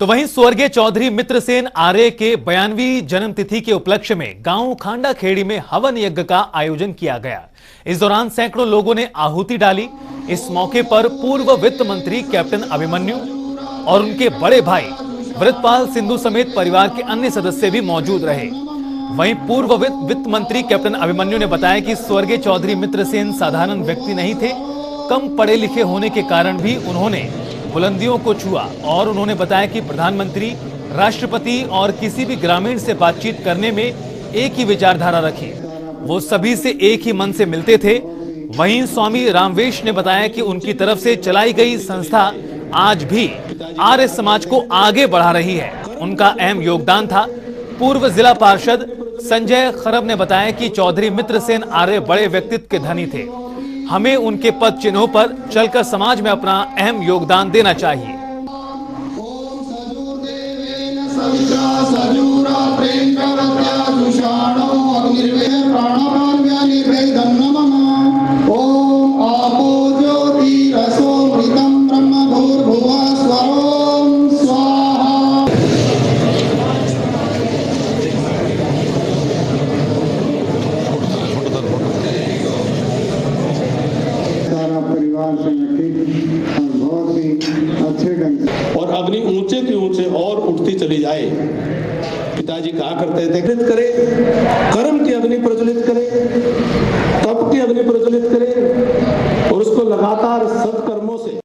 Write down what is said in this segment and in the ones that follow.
तो वहीं स्वर्गीय चौधरी मित्रसेन आर्य के 92वीं जन्मतिथि के उपलक्ष्य में गांव खांडा खेड़ी में हवन यज्ञ का आयोजन किया गया। इस दौरान सैकड़ों लोगों ने आहुति डाली। इस मौके पर पूर्व वित्त मंत्री कैप्टन अभिमन्यु और उनके बड़े भाई वृतपाल सिंधु समेत परिवार के अन्य सदस्य भी मौजूद रहे। वहीं पूर्व वित्त मंत्री कैप्टन अभिमन्यु ने बताया कि स्वर्गीय चौधरी मित्रसेन साधारण व्यक्ति नहीं थे। कम पढ़े लिखे होने के कारण भी उन्होंने बुलंदियों को छुआ और उन्होंने बताया कि प्रधानमंत्री, राष्ट्रपति और किसी भी ग्रामीण से बातचीत करने में एक ही विचारधारा रखी। वो सभी से एक ही मन से मिलते थे। वहीं स्वामी रामवेश ने बताया कि उनकी तरफ से चलाई गई संस्था आज भी आर्य समाज को आगे बढ़ा रही है। उनका अहम योगदान था। पूर्व जिला पार्षद संजय खरब ने बताया कि चौधरी मित्रसेन आर्य बड़े व्यक्तित्व के धनी थे। हमें उनके पद चिन्हों पर चलकर समाज में अपना अहम योगदान देना चाहिए। और अग्नि ऊंचे के ऊंचे और उठती चली जाए। पिताजी कहा करते थे, करे कर्म की अग्नि प्रज्वलित करे, तप की अग्नि प्रज्वलित करे और उसको लगातार सत्कर्मों से।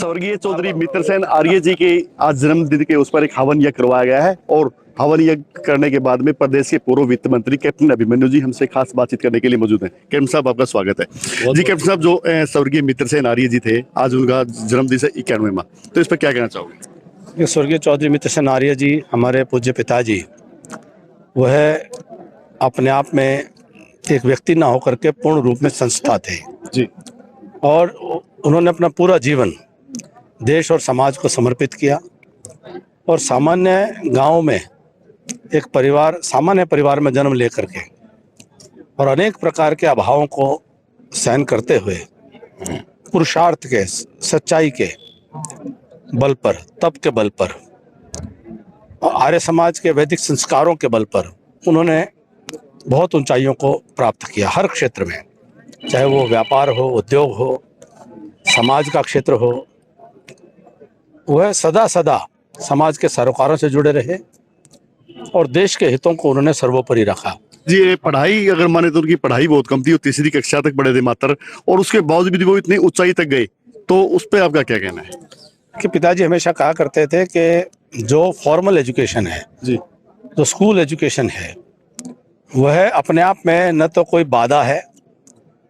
स्वर्गीय चौधरी मित्रसेन आर्य जी के आज जन्मदिन के उस पर एक हवन यज्ञ करवाया गया है और हवन यज्ञ करने के बाद में प्रदेश के पूर्व वित्त मंत्री कैप्टन अभिमन्यु जी हमसे खास बातचीत करने के लिए मौजूद हैं। कैप्टन साहब, आपका स्वागत है। जी कैप्टन साहब, जो स्वर्गीय मित्रसेन आर्य जी थे, आज उनका जन्मदिन है 91वां, तो इस पर क्या कहना चाहोगे? स्वर्गीय चौधरी मित्रसेन आर्य जी हमारे पूज्य पिताजी, वह अपने आप में एक व्यक्ति ना होकर के पूर्ण रूप में संस्था थे जी, और उन्होंने अपना पूरा जीवन देश और समाज को समर्पित किया और सामान्य गांव में एक परिवार, सामान्य परिवार में जन्म लेकर के और अनेक प्रकार के अभावों को सहन करते हुए पुरुषार्थ के, सच्चाई के बल पर, तप के बल पर और आर्य समाज के वैदिक संस्कारों के बल पर उन्होंने बहुत ऊंचाइयों को प्राप्त किया। हर क्षेत्र में, चाहे वो व्यापार हो, उद्योग हो, समाज का क्षेत्र हो, वह सदा सदा समाज के सरोकारों से जुड़े रहे और देश के हितों को उन्होंने सर्वोपरि रखा। जी, ये पढ़ाई अगर माने तो उनकी पढ़ाई बहुत कम थी, वो तीसरी कक्षा तक पढ़े थे मात्र, और उसके बावजूद भी वो इतनी ऊंचाई तक गए, तो उस पर आपका क्या कहना है? कि पिताजी हमेशा कहा करते थे कि जो फॉर्मल एजुकेशन है जी, जो स्कूल एजुकेशन है, वह अपने आप में न तो कोई बाधा है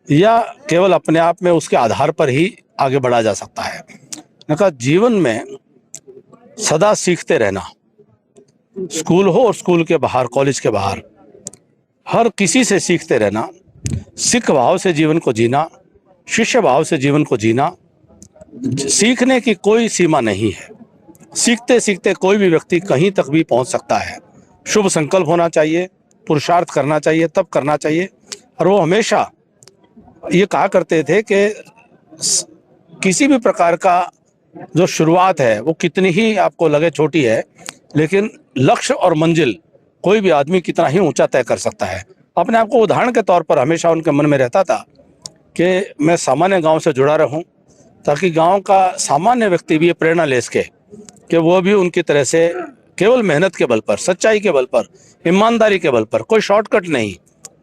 या केवल अपने आप में उसके आधार पर ही आगे बढ़ा जा सकता है। कहा जीवन में सदा सीखते रहना, स्कूल हो और स्कूल के बाहर, कॉलेज के बाहर, हर किसी से सीखते रहना, सिख भाव से जीवन को जीना, शिष्य भाव से जीवन को जीना। सीखने की कोई सीमा नहीं है। सीखते सीखते कोई भी व्यक्ति कहीं तक भी पहुंच सकता है। शुभ संकल्प होना चाहिए, पुरुषार्थ करना चाहिए, तब करना चाहिए। और वो हमेशा ये कहा करते थे कि किसी भी प्रकार का जो शुरुआत है वो कितनी ही आपको लगे छोटी है, लेकिन लक्ष्य और मंजिल कोई भी आदमी कितना ही ऊंचा तय कर सकता है। अपने आप को उदाहरण के तौर पर हमेशा उनके मन में रहता था कि मैं सामान्य गांव से जुड़ा रहूं, ताकि गांव का सामान्य व्यक्ति भी ये प्रेरणा ले सके कि वो भी उनकी तरह से केवल मेहनत के बल पर, सच्चाई के बल पर, ईमानदारी के बल पर, कोई शॉर्टकट नहीं,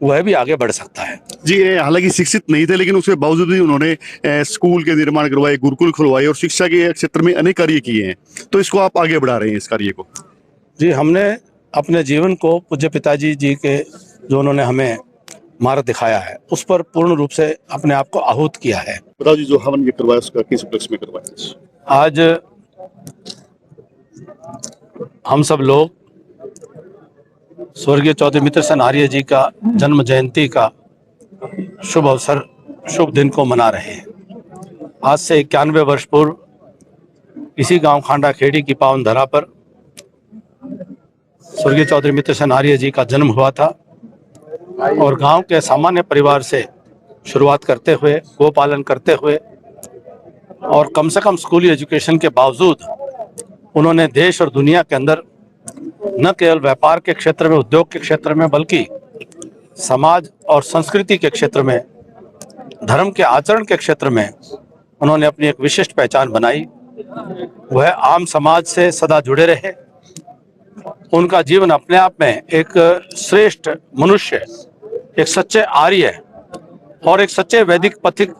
वह भी आगे बढ़ सकता है। जी, हालांकि शिक्षित नहीं थे, लेकिन उसके बावजूद भी उन्होंने स्कूल के निर्माण करवाए, गुरुकुल खुलवाए और शिक्षा के क्षेत्र में अनेक कार्य किए हैं। तो इसको आप आगे बढ़ा रहे हैं, इस कार्य को? जी, हमने अपने जीवन को पूज्य पिताजी जी के जो उन्होंने हमें मार्ग दिखाया है, उस पर पूर्ण रूप से अपने आप को आहूत किया है। बताओ जी, जो हवन ये करवाया उसका किस उपलक्ष्य में करवाया? आज हम सब लोग स्वर्गीय चौधरी मित्रसेन आर्य जी का जन्म जयंती का शुभ अवसर, शुभ दिन को मना रहे हैं। आज से 91 वर्ष पूर्व इसी गांव खांडा खेड़ी की पावन धरा पर स्वर्गीय चौधरी मित्रसेन आर्य जी का जन्म हुआ था और गांव के सामान्य परिवार से शुरुआत करते हुए, गोपालन करते हुए और कम से कम स्कूली एजुकेशन के बावजूद उन्होंने देश और दुनिया के अंदर न केवल व्यापार के क्षेत्र में, उद्योग के क्षेत्र में, बल्कि समाज और संस्कृति के क्षेत्र में, धर्म के आचरण के क्षेत्र में उन्होंने अपनी एक विशिष्ट पहचान बनाई। वह आम समाज से सदा जुड़े रहे। उनका जीवन अपने आप में एक श्रेष्ठ मनुष्य, एक सच्चे आर्य और एक सच्चे वैदिक पथिक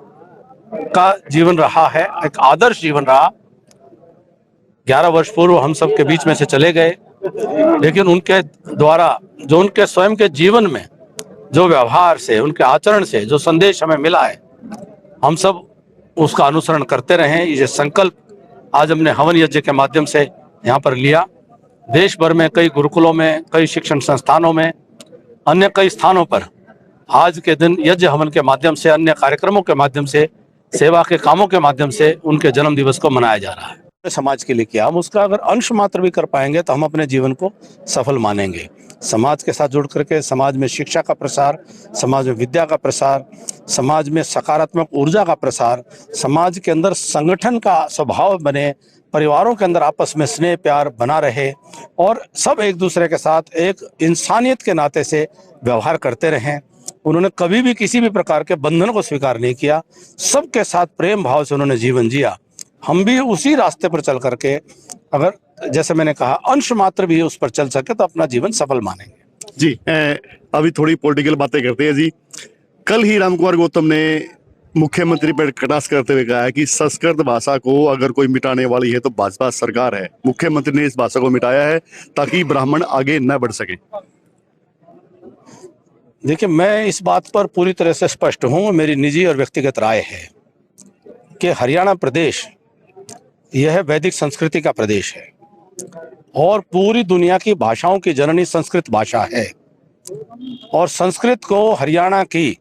का जीवन रहा है, एक आदर्श जीवन रहा। 11 वर्ष पूर्व हम सब के बीच में से चले गए, लेकिन उनके द्वारा जो उनके स्वयं के जीवन में जो व्यवहार से, उनके आचरण से जो संदेश हमें मिला है, हम सब उसका अनुसरण करते रहें। ये संकल्प आज हमने हवन यज्ञ के माध्यम से यहाँ पर लिया। देश भर में कई गुरुकुलों में, कई शिक्षण संस्थानों में, अन्य कई स्थानों पर आज के दिन यज्ञ हवन के माध्यम से, अन्य कार्यक्रमों के माध्यम से, सेवा के कामों के माध्यम से उनके जन्म दिवस को मनाया जा रहा है। समाज के लिए किया, हम उसका अगर अंश मात्र भी कर पाएंगे तो हम अपने जीवन को सफल मानेंगे। समाज के साथ जुड़ करके समाज में शिक्षा का प्रसार, समाज में विद्या का प्रसार, समाज में सकारात्मक ऊर्जा का प्रसार, समाज के अंदर संगठन का स्वभाव बने, परिवारों के अंदर आपस में स्नेह प्यार बना रहे और सब एक दूसरे के साथ एक इंसानियत के नाते से व्यवहार करते रहें। उन्होंने कभी भी किसी भी प्रकार के बंधन को स्वीकार नहीं किया, सबके साथ प्रेम भाव से उन्होंने जीवन जिया। हम भी उसी रास्ते पर चल करके अगर, जैसे मैंने कहा, अंश मात्र भी उस पर चल सके तो अपना जीवन सफल मानेंगे। जी, अभी थोड़ी पॉलिटिकल बातें करते हैं जी। कल ही रामकुमार गौतम ने मुख्यमंत्री पर कटाक्ष करते हुए कहा है कि संस्कृत भाषा को अगर कोई मिटाने वाली है तो भाजपा सरकार है। मुख्यमंत्री ने इस भाषा को मिटाया है ताकि ब्राह्मण आगे न बढ़ सके। देखिए, मैं इस बात पर पूरी तरह से स्पष्ट हूं। मेरी निजी और व्यक्तिगत राय है कि हरियाणा प्रदेश यह वैदिक संस्कृति का प्रदेश है और पूरी दुनिया की भाषाओं की जननी संस्कृत भाषा है। और संस्कृत को हरियाणा की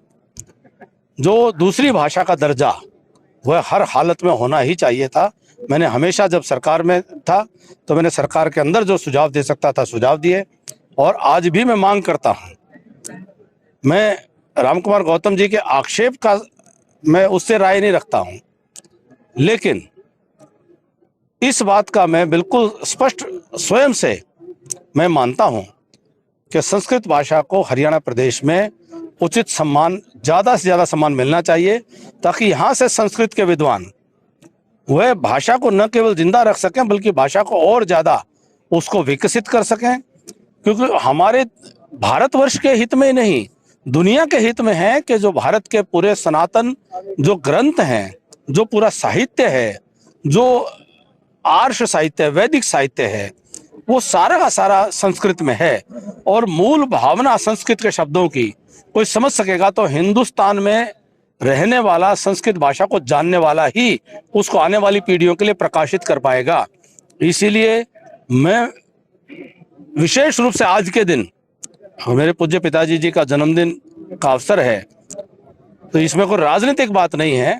जो दूसरी भाषा का दर्जा वह हर हालत में होना ही चाहिए था। मैंने हमेशा जब सरकार में था तो मैंने सरकार के अंदर जो सुझाव दे सकता था सुझाव दिए और आज भी मैं मांग करता हूं। मैं रामकुमार गौतम जी के आक्षेप का मैं उससे राय नहीं रखता हूं, लेकिन इस बात का मैं बिल्कुल स्पष्ट स्वयं से मैं मानता हूं कि संस्कृत भाषा को हरियाणा प्रदेश में उचित सम्मान, ज़्यादा से ज़्यादा सम्मान मिलना चाहिए ताकि यहाँ से संस्कृत के विद्वान वह भाषा को न केवल जिंदा रख सकें बल्कि भाषा को और ज़्यादा उसको विकसित कर सकें। क्योंकि हमारे भारतवर्ष के हित में नहीं, दुनिया के हित में है कि जो भारत के पूरे सनातन जो ग्रंथ हैं, जो पूरा साहित्य है, जो आर्ष साहित्य, वैदिक साहित्य है, वो सारा का सारा संस्कृत में है। और मूल भावना संस्कृत के शब्दों की कोई समझ सकेगा तो हिंदुस्तान में रहने वाला, संस्कृत भाषा को जानने वाला ही उसको आने वाली पीढ़ियों के लिए प्रकाशित कर पाएगा। इसीलिए मैं विशेष रूप से आज के दिन मेरे पूज्य पिताजी जी का जन्मदिन का अवसर है, तो इसमें कोई राजनीतिक बात नहीं है।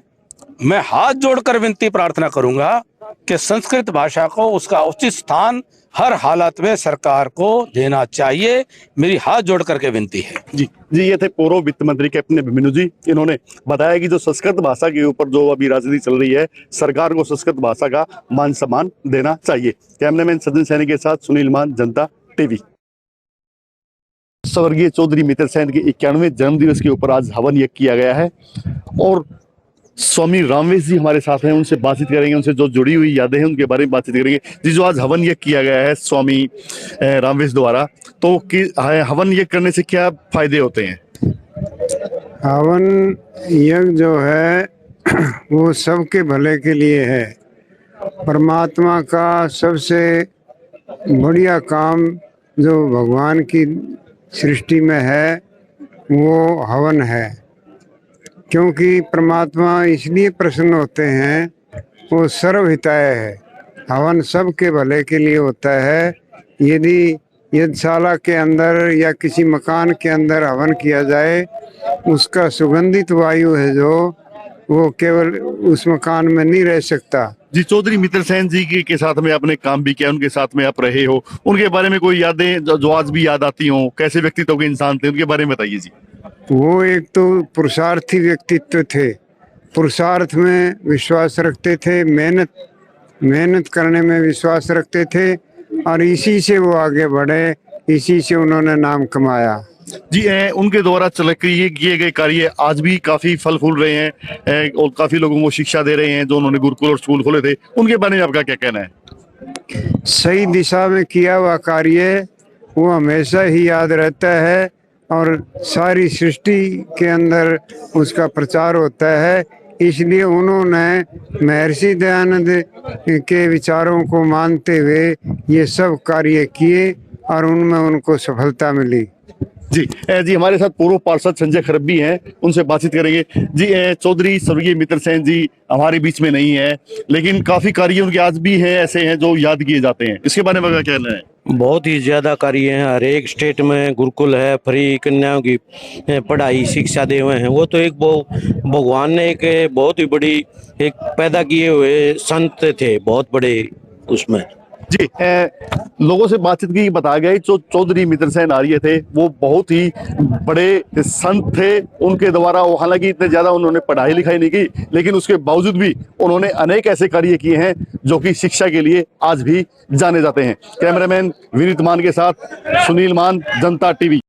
मैं हाथ जोड़कर विनती प्रार्थना करूंगा कि संस्कृत भाषा को उसका उचित स्थान हर हालत में सरकार को देना चाहिए। मेरी हाथ जोड़ करके विनती है। जी, ये थे पूर्व वित्त मंत्री कैप्टन अभिमन्यु जी। इन्होंने बताया कि जो संस्कृत भाषा के ऊपर जो अभी राजनीति चल रही है, सरकार को संस्कृत भाषा का मान सम्मान देना चाहिए। कैमरामैन सज्जन सैनी के साथ सुनील मान, जनता टीवी। स्वर्गीय चौधरी मित्र सेन के 91वें जन्म दिवस के ऊपर आज हवन यज्ञ किया गया है और स्वामी रामवेश जी हमारे साथ हैं, उनसे बातचीत करेंगे, उनसे जो जुड़ी हुई यादें हैं उनके बारे में बातचीत करेंगे। जी, जो आज हवन यज्ञ किया गया है स्वामी रामवेश द्वारा, तो हवन यज्ञ करने से क्या फायदे होते हैं? हवन यज्ञ जो है वो सबके भले के लिए है। परमात्मा का सबसे बढ़िया काम जो भगवान की सृष्टि में है वो हवन है, क्योंकि परमात्मा इसलिए प्रसन्न होते हैं, वो सर्वहिताय है। हवन सबके भले के लिए होता है। यदि यज्ञशाला के अंदर या किसी मकान के अंदर हवन किया जाए, उसका सुगंधित वायु है जो वो केवल उस मकान में नहीं रह सकता। जी, चौधरी मित्र सेन जी के साथ में आपने काम भी किया, उनके साथ में आप रहे हो, उनके बारे में कोई यादें जो आज भी याद आती हो? कैसे व्यक्तित्व के इंसान थे, उनके बारे में बताइए जी। वो एक तो पुरुषार्थी व्यक्तित्व थे, पुरुषार्थ में विश्वास रखते थे, मेहनत मेहनत करने में विश्वास रखते थे और इसी से वो आगे बढ़े, इसी से उन्होंने नाम कमाया। जी उनके द्वारा चल किए गए कार्य आज भी काफी फल फूल रहे हैं और काफी लोगों को शिक्षा दे रहे हैं। जो उन्होंने गुरुकुल और स्कूल खोले थे, उनके बारे में आपका क्या कहना है? सही दिशा में किया हुआ कार्य वो हमेशा ही याद रहता है और सारी सृष्टि के अंदर उसका प्रचार होता है। इसलिए उन्होंने महर्षि दयानंद के विचारों को मानते हुए ये सब कार्य किए और उनमें उनको सफलता मिली। जी हमारे साथ पूर्व पार्षद संजय खरब भी हैं, उनसे बातचीत करेंगे। जी चौधरी स्वर्गीय मित्र सेन जी हमारे बीच में नहीं है, लेकिन काफी कार्य उनके आज भी हैं, ऐसे हैं जो याद किए जाते हैं। इसके बारे में क्या कहना है? बहुत ही ज्यादा कार्य हैं। हर एक स्टेट में गुरुकुल है, फ्री कन्याओं की पढ़ाई शिक्षा दे हुए हैं। वो तो एक भगवान ने एक बहुत ही बड़ी एक पैदा किए हुए संत थे, बहुत बड़े उसमें। जी लोगों से बातचीत की बताया गया जो चौधरी मित्र सेन आर्य थे वो बहुत ही बड़े संत थे। उनके द्वारा हालांकि इतने ज्यादा उन्होंने पढ़ाई लिखाई नहीं की, लेकिन उसके बावजूद भी उन्होंने अनेक ऐसे कार्य किए हैं जो कि शिक्षा के लिए आज भी जाने जाते हैं। कैमरामैन विनीत मान के साथ सुनील मान, जनता टीवी।